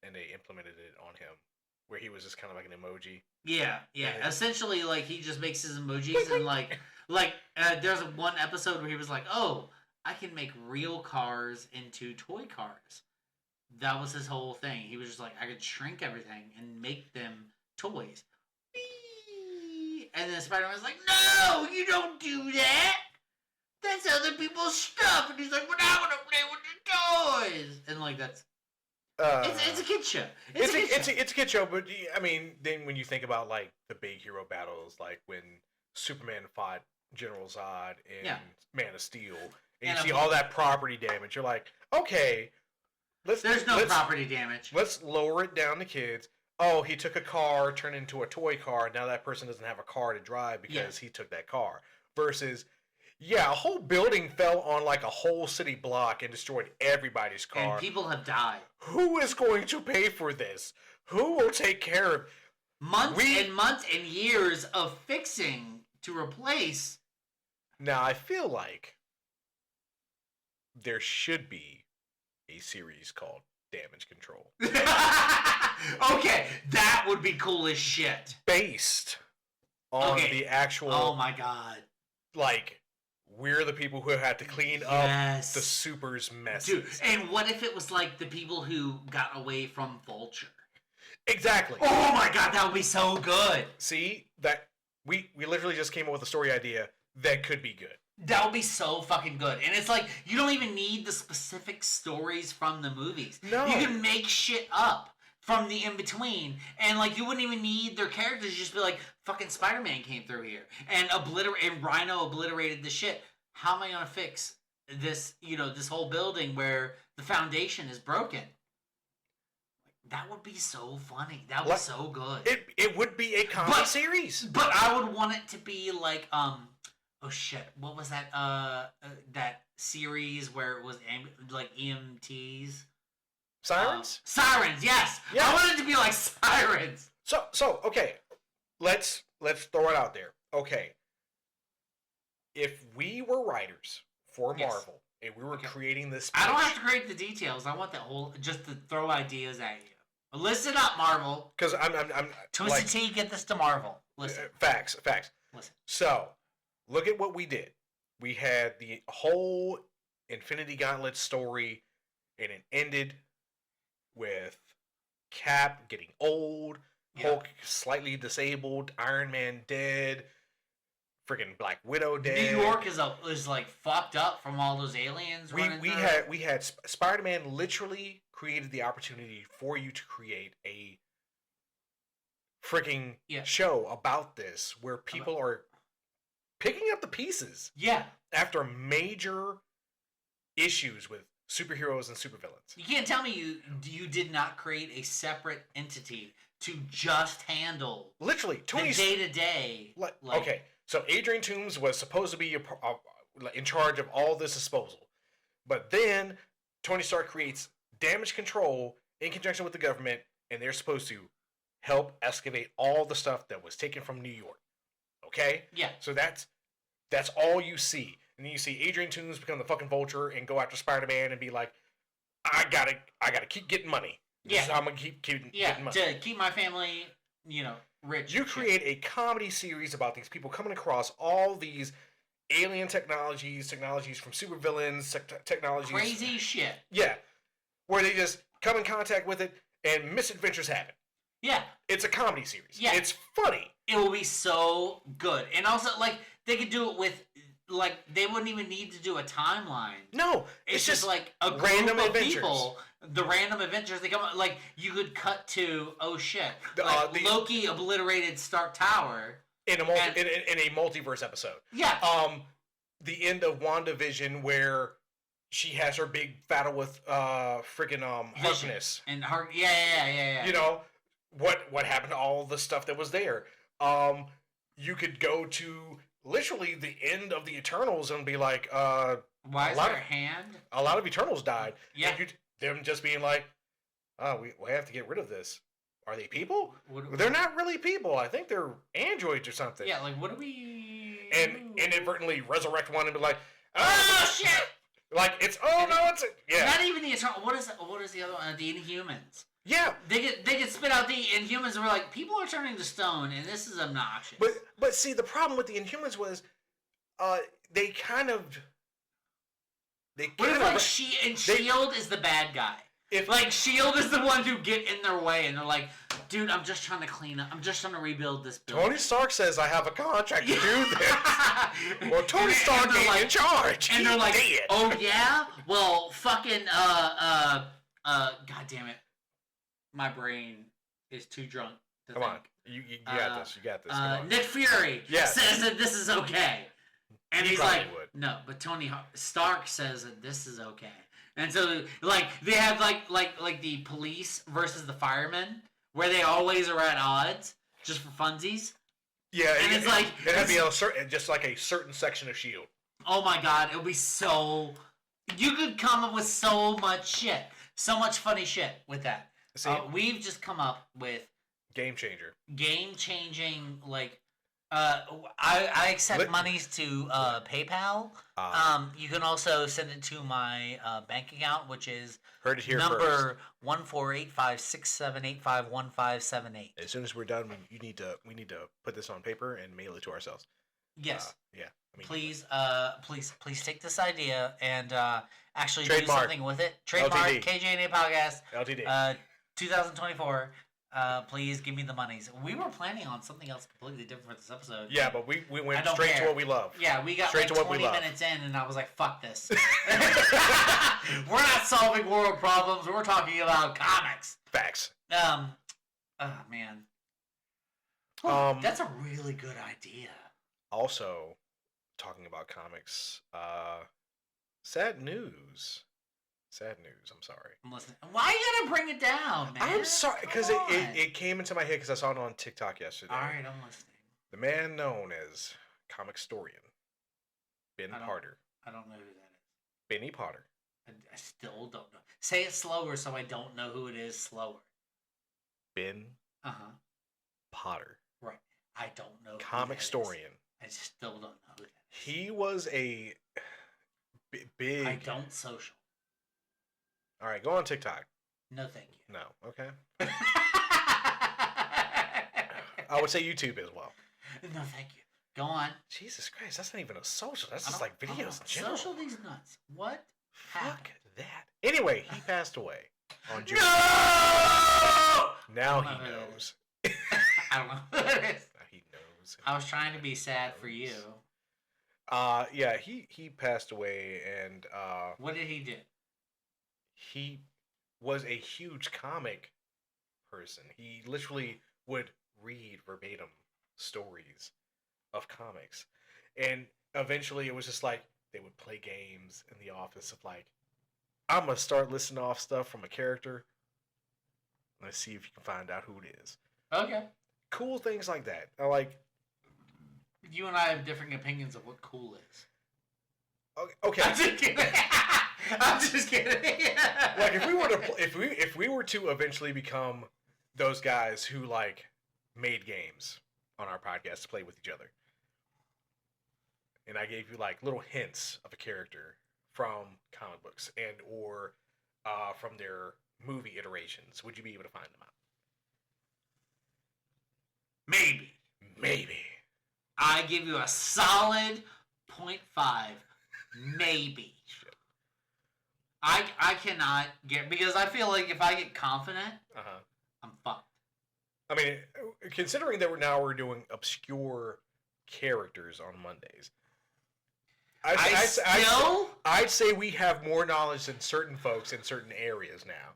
and they implemented it on him, where he was just kind of like an emoji. Yeah. Yeah. Essentially, like, he just makes his emojis and, like there's one episode where he was like, oh, I can make real cars into toy cars. That was his whole thing. He was just like, I could shrink everything and make them toys. Whee! And then Spider-Man's like, no, you don't do that. That's other people's stuff. And he's like, well, I want to play with the toys. And, like, that's... It's a kid show. It's a kid show, but I mean, then when you think about like the big hero battles, like when Superman fought General Zod in Yeah. Man of Steel, and And you see a- all that property damage, you're like, okay, There's no property damage. Let's lower it down to kids. Oh, he took a car, turned it into a toy car. Now that person doesn't have a car to drive because he took that car. Versus, yeah, a whole building fell on like a whole city block and destroyed everybody's car. And people have died. Who is going to pay for this? Who will take care of Months and years of fixing to replace. Now, I feel like there should be a series called Damage Control. Okay, that would be cool as shit. Based on the actual, Oh my god. like, we're the people who had to clean up Yes. the Super's messes. Dude, and what if it was like the people who got away from Vulture? Exactly. Oh my god, that would be so good. See, that we literally just came up with a story idea that could be good. That would be so fucking good. And it's like, you don't even need the specific stories from the movies. No. You can make shit up from the in between, and like you wouldn't even need their characters. You just be like, fucking Spider-Man came through here and Rhino obliterated the shit. How am I gonna fix this? This whole building where the foundation is broken. That would be so funny. That would be so good. It would be a comedy series. But I would want it to be like oh shit, what was that that series where it was like EMTs? Sirens? Sirens, yes. Yeah. I want it to be like Sirens. So okay. Let's throw it out there. Okay. If we were writers for Marvel and we were creating this pitch, I don't have to create the details. I want that whole just to throw ideas at you. Listen up, Marvel. Because I'm Twisted Tea, get this to Marvel. Listen. Facts. Listen. So, look at what we did. We had the whole Infinity Gauntlet story, and it ended with Cap getting old, Hulk slightly disabled, Iron Man dead, freaking Black Widow dead. New York is like fucked up from all those aliens. We had Spider-Man literally created the opportunity for you to create a freaking show about this where people are picking up the pieces. Yeah. After major issues with superheroes and supervillains. You can't tell me you did not create a separate entity to just handle literally the day-to-day. Okay, so Adrian Toomes was supposed to be in charge of all this disposal. But then Tony Stark creates Damage Control in conjunction with the government, and they're supposed to help excavate all the stuff that was taken from New York. Okay? Yeah. So that's all you see. And then you see Adrian Toomes become the fucking Vulture and go after Spider-Man and be like, I gotta keep getting money. This is how I'm gonna keep getting money. To keep my family, rich. You create a comedy series about these people coming across all these alien technologies from supervillains, technologies. Crazy shit. Yeah. Where they just come in contact with it and misadventures happen. Yeah. It's a comedy series. Yeah. It's funny. It will be so good. And also, like, they could do it with, like, they wouldn't even need to do a timeline. No. It's just like a group random of adventures. People. The random adventures. They come, like, you could cut to, oh shit. Loki obliterated Stark Tower. In a multiverse episode. Yeah. The end of WandaVision where she has her big battle with freaking Harkness. And yeah. You know what happened to all the stuff that was there. You could go to literally the end of the Eternals and be like, why is there a hand? A lot of Eternals died. Yeah. And them just being like, oh, we have to get rid of this. Are they people? They're not really people. I think they're androids or something. Yeah, like, what do we... And inadvertently resurrect one and be like, oh shit! Like, it's, yeah. Not even the Eternal... What is the other one? The Inhumans. Yeah. They get spit out the Inhumans and we're like, people are turning to stone and this is obnoxious. But see, the problem with the Inhumans was, they kind of... What if, like, S.H.I.E.L.D. is the bad guy? S.H.I.E.L.D. is the one who get in their way and they're like, dude, I'm just trying to clean up. I'm just trying to rebuild this building. Tony Stark says I have a contract to do this. Well, Tony Stark ain't in charge. And they're like, dead. Oh yeah? Well, fucking, God damn it. My brain is too drunk to Come think. on. You got this. You got this. Come on. Nick Fury says that this is okay. And he's like, no, but Tony Stark says that this is okay. And so, like, they have, like the police versus the firemen, where they always are at odds, just for funsies. Yeah, and it's like... It had to be just like a certain section of S.H.I.E.L.D. Oh my god, it would be so... You could come up with so much shit. So much funny shit with that. See, we've just come up with... Game-changing, like... I accept monies to PayPal. You can also send it to my bank account, which is number 14856785158. As soon as we're done, we need to put this on paper and mail it to ourselves. Yes. Yeah. Please take this idea and actually Trademark. Do something with it. Trademark LTD. KJNA Podcast. LTD. 2024. Please give me the monies. We were planning on something else completely different for this episode. Yeah, but we went straight to what we love. Yeah, we got straight like to 20 minutes in, and I was like, fuck this. We're not solving world problems. We're talking about comics. Facts. Oh man. That's a really good idea. Also, talking about comics, sad news. Sad news. I'm sorry. I'm listening. Why you gotta bring it down, man? I'm sorry because Come on. it came into my head because I saw it on TikTok yesterday. All right, I'm listening. The man known as comic historian Ben Potter. I don't know who that is. Benny Potter. I still don't know. Say it slower so I don't know who it is slower. Ben Potter. Right. I don't know. Comic historian. I still don't know who that is. He was a big. I don't social. All right, go on TikTok. No, thank you. No, okay. I would say YouTube as well. No, thank you. Go on. Jesus Christ, that's not even a social. That's just like videos in general. Social these nuts. What? Fuck that. Anyway, he passed away on June. No! Now I don't he know who knows. I don't know who that is. Now he knows. I was trying to be sad for you. Yeah, he passed away, and What did he do? he was a huge comic person. He literally would read verbatim stories of comics, and eventually it was just like they would play games in the office of like, I'm gonna start listing off stuff from a character. Let's see if you can find out who it is. Okay. Cool things like that. I like. You and I have differing opinions of what cool is. Okay. I'm just kidding. I'm just kidding. Like if we were to if we were to eventually become those guys who like made games on our podcast to play with each other, and I gave you like little hints of a character from comic books and or from their movie iterations, would you be able to find them out? Maybe. I give you a solid 0.5. Maybe. Shit. I cannot get, because I feel like if I get confident, I'm fucked. I mean, considering that we're doing obscure characters on Mondays, I'd say we have more knowledge than certain folks in certain areas now.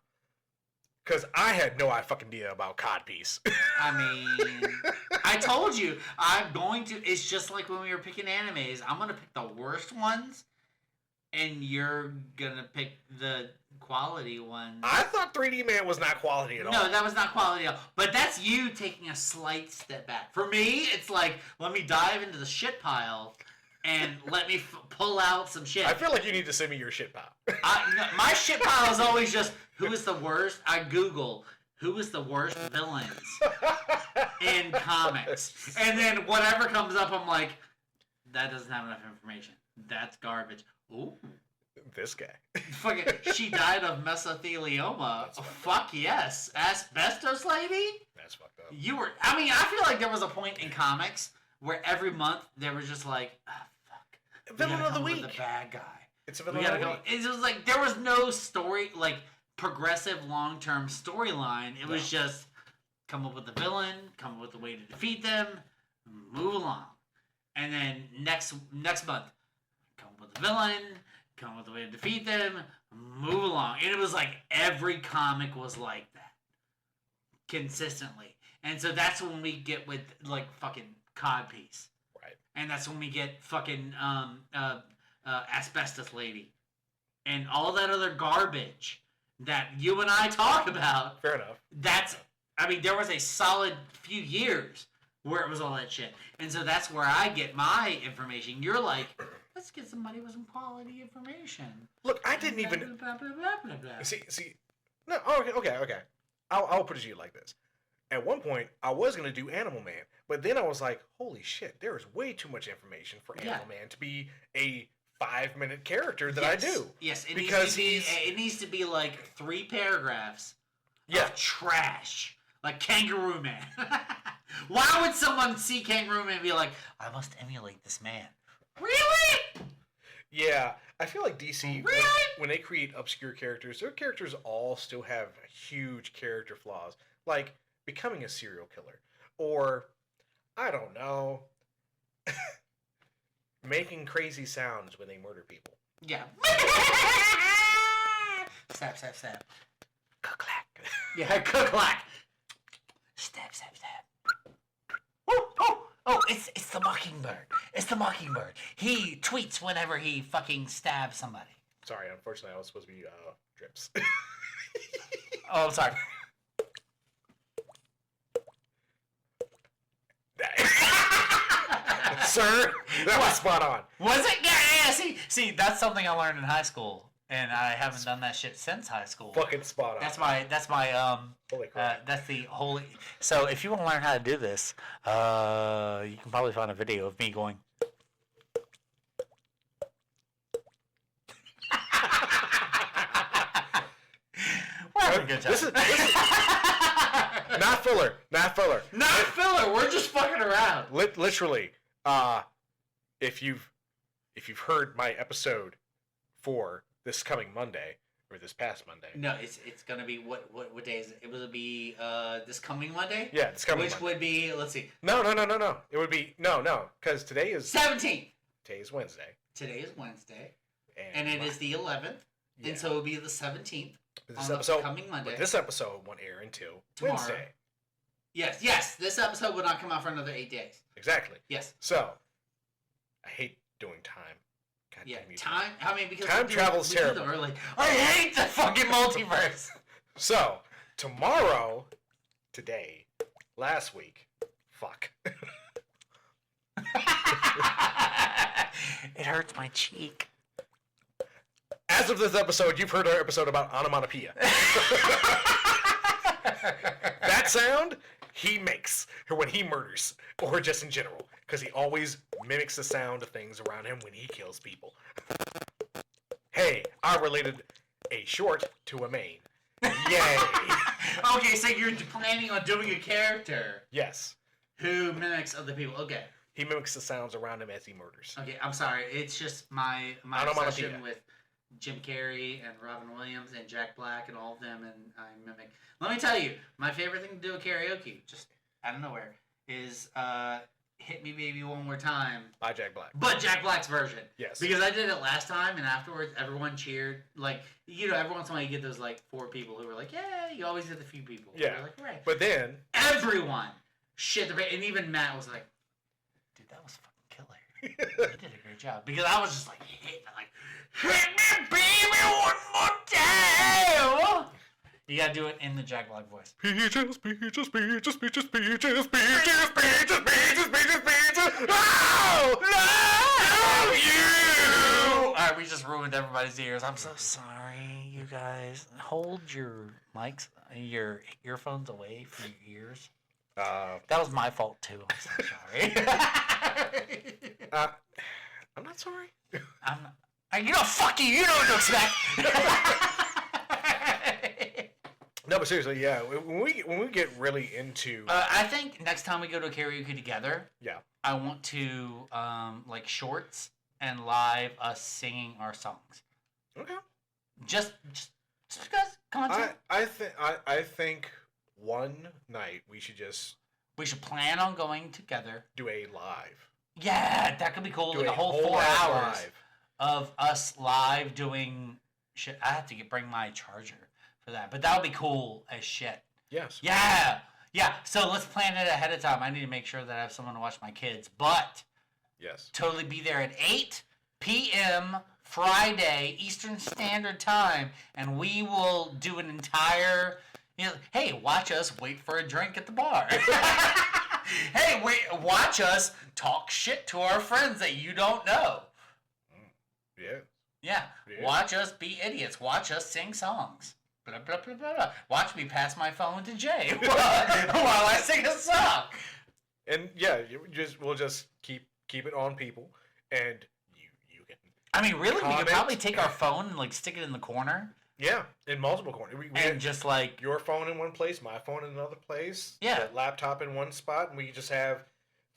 Because I had no fucking idea about Codpiece. I mean, I told you, I'm going to, it's just like when we were picking animes. I'm going to pick the worst ones, and you're going to pick the quality ones. I thought 3D Man was not quality at all. No, that was not quality at all. But that's you taking a slight step back. For me, it's like, let me dive into the shit pile and let me pull out some shit. I feel like you need to send me your shit pile. My shit pile is always just, who is the worst? I Google, who is the worst villains in comics? And then whatever comes up, I'm like, that doesn't have enough information. That's garbage. Ooh. This guy. Fucking, she died of mesothelioma. Fuck yes. Asbestos lady? That's fucked up. I feel like there was a point in comics where every month they were just like, fuck. Villain of the week. The bad guy. It's a villain of the week. It was like, there was no story, like, progressive long-term storyline. It was just come up with the villain, come up with a way to defeat them, move along. And then next month, come up with the villain, come up with a way to defeat them, move along. And it was like every comic was like that. Consistently. And so that's when we get with like fucking Codpiece. Right. And that's when we get fucking Asbestos Lady. And all that other garbage that you and I talk about. Fair enough. There was a solid few years where it was all that shit. And so that's where I get my information. You're like, let's get somebody with some quality information. Look, I didn't even... Blah, blah, blah, blah, blah. See. No, okay. I'll put it to you like this. At one point, I was going to do Animal Man. But then I was like, holy shit, there is way too much information for Animal Man to be a 5-minute character that I do. Yes, it needs to be like 3 paragraphs of trash. Like Kangaroo Man. Why would someone see Kangaroo Man and be like, I must emulate this man? Really? Yeah, I feel like DC, Really? when they create obscure characters, their characters all still have huge character flaws. Like becoming a serial killer. Or, I don't know, making crazy sounds when they murder people. Yeah. Snap. Clack. Yeah, clack. Stab, stab, stab. Oh, it's the Mockingbird. It's the Mockingbird. He tweets whenever he fucking stabs somebody. Sorry, unfortunately, I was supposed to be Drips. Oh, I'm sorry. Sir, that was spot on. Was it? Yeah. See, that's something I learned in high school, and I haven't done that shit since high school. Fucking spot on. That's my Holy crap. that's the holy. So if you want to learn how to do this, you can probably find a video of me going. We're having a good time. This is not filler. Not filler. Not filler. We're just fucking around. Literally, if you've heard my episode for this coming Monday or this past Monday, No, it's gonna be what day is it? It will be this coming Monday. yeah, it's coming. Which Monday. would be, let's see, No. It would be no, because today is 17th. Wednesday, Today is Wednesday, and it is the 11th, yeah. and so it will be the 17th this on the episode. coming Monday. But this episode won't air until Tomorrow. Wednesday. Yes. This episode will not come out for another 8 days. Exactly. Yes. So, I hate doing time. God Yeah. damn you. Time. I mean, because Time we do- travel's we do terrible. the early. I hate the fucking multiverse. So, tomorrow, today, last week, fuck. It hurts my cheek. As of this episode, you've heard our episode about onomatopoeia. That sound he makes when he murders, or just in general, because he always mimics the sound of things around him when he kills people. Hey, I related a short to a main. Yay! Okay, so you're planning on doing a character Yes, who mimics other people. Okay. he mimics the sounds around him as he murders. Okay, I'm sorry. It's just my Onomatopoeia. obsession with Jim Carrey and Robin Williams and Jack Black and all of them, and I mimic. Let me tell you, my favorite thing to do at karaoke, just out of nowhere, is "Hit Me Baby One More Time," By Jack Black. but Jack Black's version. Yes. Because I did it last time, and afterwards everyone cheered. Like, you know, every once in a while you get those like 4 people who were like, "Yeah," you always get the few people. who Yeah. are like, right. But then, Everyone shit the bed, and even Matt was like, "Dude, that was fucking killer. You did a great job." Because I was just like, hit me, baby, one more time. You gotta do it in the Jack Black voice. peaches, peaches, peaches, peaches, peaches, peaches, peaches, peaches, peaches, peaches. No! No! You! Alright, we just ruined everybody's ears. I'm so sorry, you guys. Hold your mics, your earphones away from your ears. That was my fault too. I'm so sorry. I'm not sorry. You know, fuck you. You know what to expect. No, but seriously, yeah. When we get really into I think next time we go to karaoke together, yeah, I want to like shorts and live us singing our songs. okay. Just because content. I think one night we should just We should plan on going together. do a live. Yeah, that could be cool. Do Like a whole 4 live hours live. of us live doing shit. I have to bring my charger for that, but that would be cool as shit. Yes. Yeah. So let's plan it ahead of time. I need to make sure that I have someone to watch my kids, but Yes. totally be there at 8 p.m. Friday Eastern Standard Time, and we will do an entire. Hey, watch us wait for a drink at the bar. Hey, watch us talk shit to our friends that you don't know. Yeah. Yeah. Yeah. Watch us be idiots. Watch us sing songs. Blah, blah, blah, blah, blah. Watch me pass my phone to Jay while I sing a song. And yeah, we'll just keep it on people, and you can I mean, really, we Comment. could probably take our phone and like stick it in the corner in multiple corners. We and just like your phone in one place, my phone in another place, Yeah. that laptop in one spot, and we just have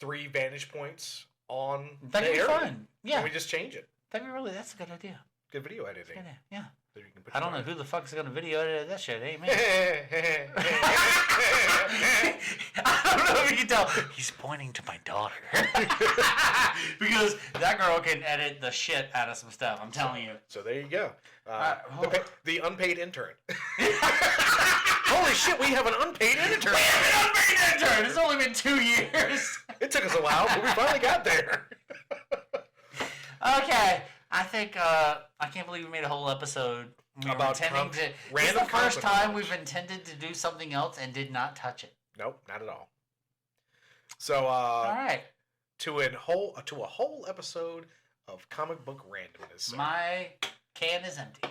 3 vantage points on that'd the be area. fun. Yeah, And we just change it. that'd be really. That's a good idea. Good video editing. Good idea. Yeah. So you can put I don't your know who the fuck's gonna video edit that shit. Ain't me. phone- I don't know if you can tell. He's pointing to my daughter because that girl can edit the shit out of some stuff. I'm telling you. So there you go. Oh. The unpaid intern. Holy shit, we have an unpaid intern. We have an unpaid intern. It's only been 2 years. It took us a while, but we finally got there. Okay, I think I can't believe we made a whole episode. We About this is random the first comic time knowledge. we've intended to do something else and did not touch it. Nope, not at all. So, All right, to a whole episode of comic book randomness. Sir. my can is empty.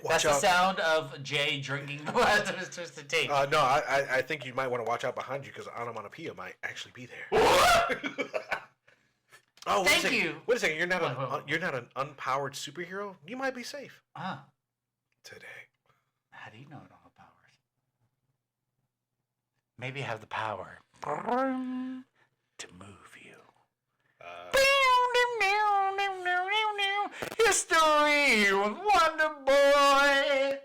That's the sound of Jay drinking the last of his Twisted Tea. No, I think you might want to watch out behind you because Onomatopoeia might actually be there. Oh, wait a Thank second. you. Wait a second. You're not Wait. you're not an unpowered superhero. You might be safe Ah, today. how do you know I don't have powers? Maybe I have the power to move you. History with Wonder Boy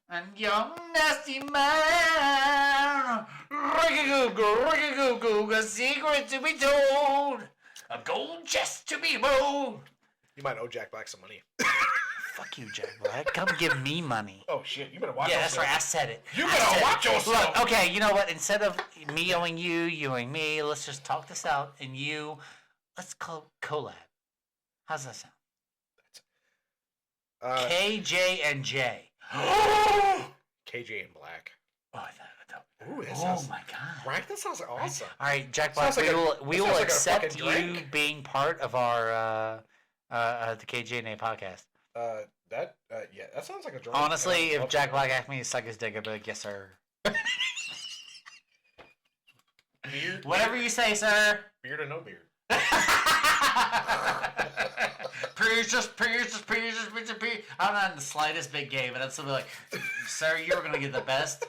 and young nasty man. Rick-a-goo-goo, a secret to be told, a gold chest to be bowed. You might owe Jack Black some money. Fuck you, Jack Black. Come give me money. Oh shit! You better watch. Yeah, that's yourself. right. I said it. You I better said watch it. yourself. Look, okay, you know what? Instead of me owing you, you owing me, let's just talk this out. And let's collab. How's that sound? KJ and J. KJ and Black. Oh, I thought. Ooh, that Oh sounds my god. right. That sounds awesome. All right, Jack Black. Sounds like we that will sounds like a accept fucking you drink. being part of our the KJ and A podcast. Yeah, that sounds like a drink. Honestly, if Jack Black asked me to suck his dick, I'd be like, yes, sir. beard, Whatever you say, sir. beard or no beard. Pierce. I'm not in the slightest big game, but I'm still like, sir, you're gonna get the best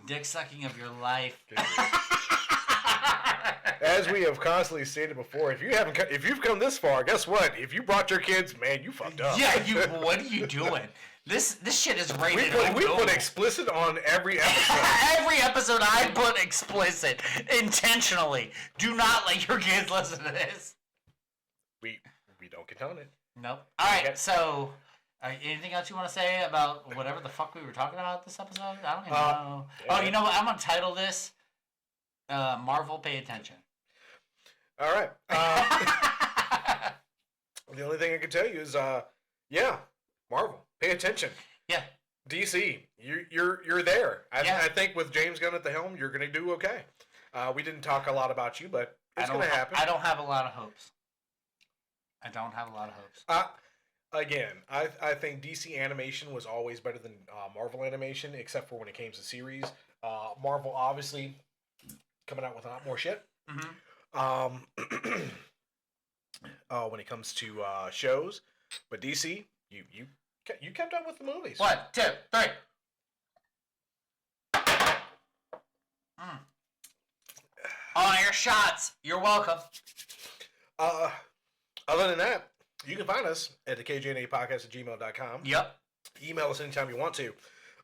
dick sucking of your life. As we have constantly stated before, if you've come this far, guess what? If you brought your kids, man, you fucked up. Yeah, what are you doing? This shit is rated. we put explicit on every episode. Every episode I put explicit intentionally. Do not let your kids listen to this. we don't condone it. Nope. All right. Okay. So, anything else you want to say about whatever the fuck we were talking about this episode? I don't even know. yeah. Oh, you know what? I'm gonna title this "Marvel Pay Attention." All right. The only thing I can tell you is, yeah, Marvel, pay attention. Yeah. DC, you're there. Yeah. I think with James Gunn at the helm, you're gonna do okay. We didn't talk a lot about you, but it's gonna happen. I don't have a lot of hopes. Again, I think DC animation was always better than Marvel animation, except for when it came to series. Marvel obviously coming out with a lot more shit. Mm-hmm. When it comes to shows, but DC, you kept up with the movies. 1, 2, 3. On your shots. You're welcome. Other than that, you can find us at the KJNApodcast@gmail.com. Yep. Email us anytime you want to.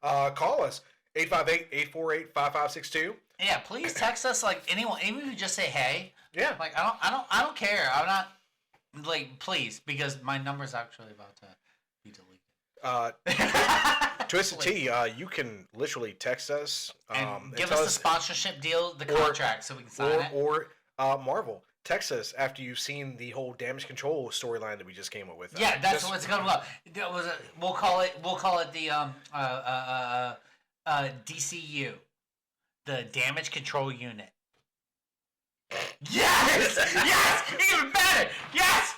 Call us 858-848-5562. Yeah, please text us like anyone, even if you just say hey. Yeah. Like I don't care. I'm not like please because my number's actually about to be deleted. Twisted Tea, you can literally text us and give tell us the sponsorship deal, the contract, so we can sign it. Or Marvel. Text us after you've seen the whole damage control storyline that we just came up with. Yeah, that's what it's gonna look. We'll call it the DCU, the Damage Control Unit. Yes, yes, even better. Yes.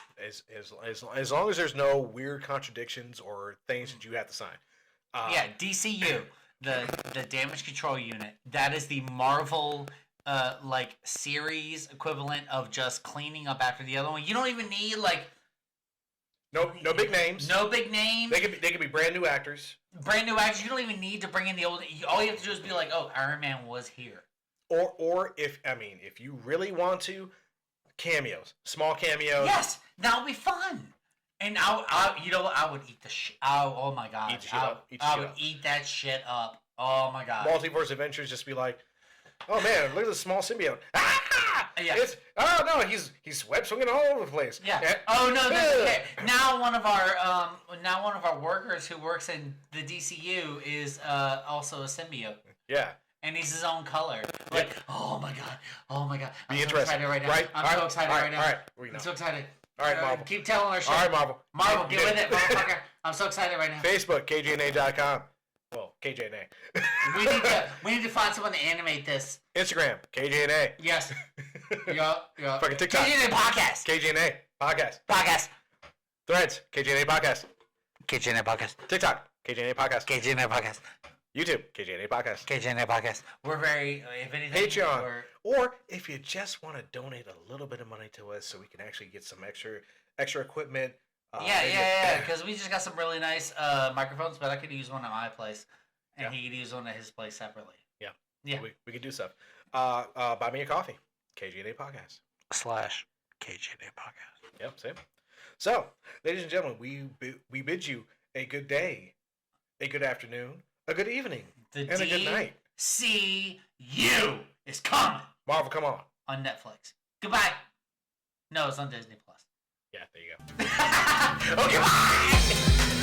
As long as there's no weird contradictions or things that you have to sign. Yeah, DCU, the Damage Control Unit. That is the Marvel like series equivalent of just cleaning up after the other one. You don't even need like no big names. no big names. They could be brand new actors. Brand new actors. You don't even need to bring in the old. All you have to do is be like, oh, Iron Man was here. Or if you really want to, cameos, small cameos. Yes, that would be fun. And I you know what? I would eat the shit. Oh my god, Eat the shit up. I would eat that shit up. Oh my god. Multiverse Adventures, just be like, oh man, look at this small symbiote. Ah! Yeah. It's he's web swinging all over the place. Yeah. And- Oh no, that's okay. Now one of our workers who works in the DCU is also a symbiote, yeah. and he's his own color. Like, oh my god, I'm Be so interesting. excited right now. Right? I'm so excited right now. All right. We know. I'm so excited. All right, Marvel. Keep telling our shit. All right, Marvel. Marvel, get with it, motherfucker. I'm so excited right now. Facebook, KGNA.com. Well, KJNA. We need to find someone to animate this. Instagram, KJNA. Yes. Yeah. Fucking TikTok. KGNA podcast. KJNA Podcast. Podcast. Threads, KJNA Podcast. KGNA podcast. TikTok, KJNA Podcast. KGNA podcast. YouTube, KJNA Podcast. KGNA podcast. We're very, if anything, Patreon. we're- Or if you just want to donate a little bit of money to us so we can actually get some extra equipment. Yeah, because we just got some really nice microphones, but I could use one at my place, and Yeah. he could use one at his place separately. Yeah. We could do stuff. Buy me a coffee. KGNA Podcast. / KGNA podcast. Yep, same. So, ladies and gentlemen, we bid you a good day, a good afternoon, a good evening, The and a good night. DCU is coming Marvel, come on. on Netflix. Goodbye. No, it's on Disney Plus. Yeah, there you go. Okay, bye.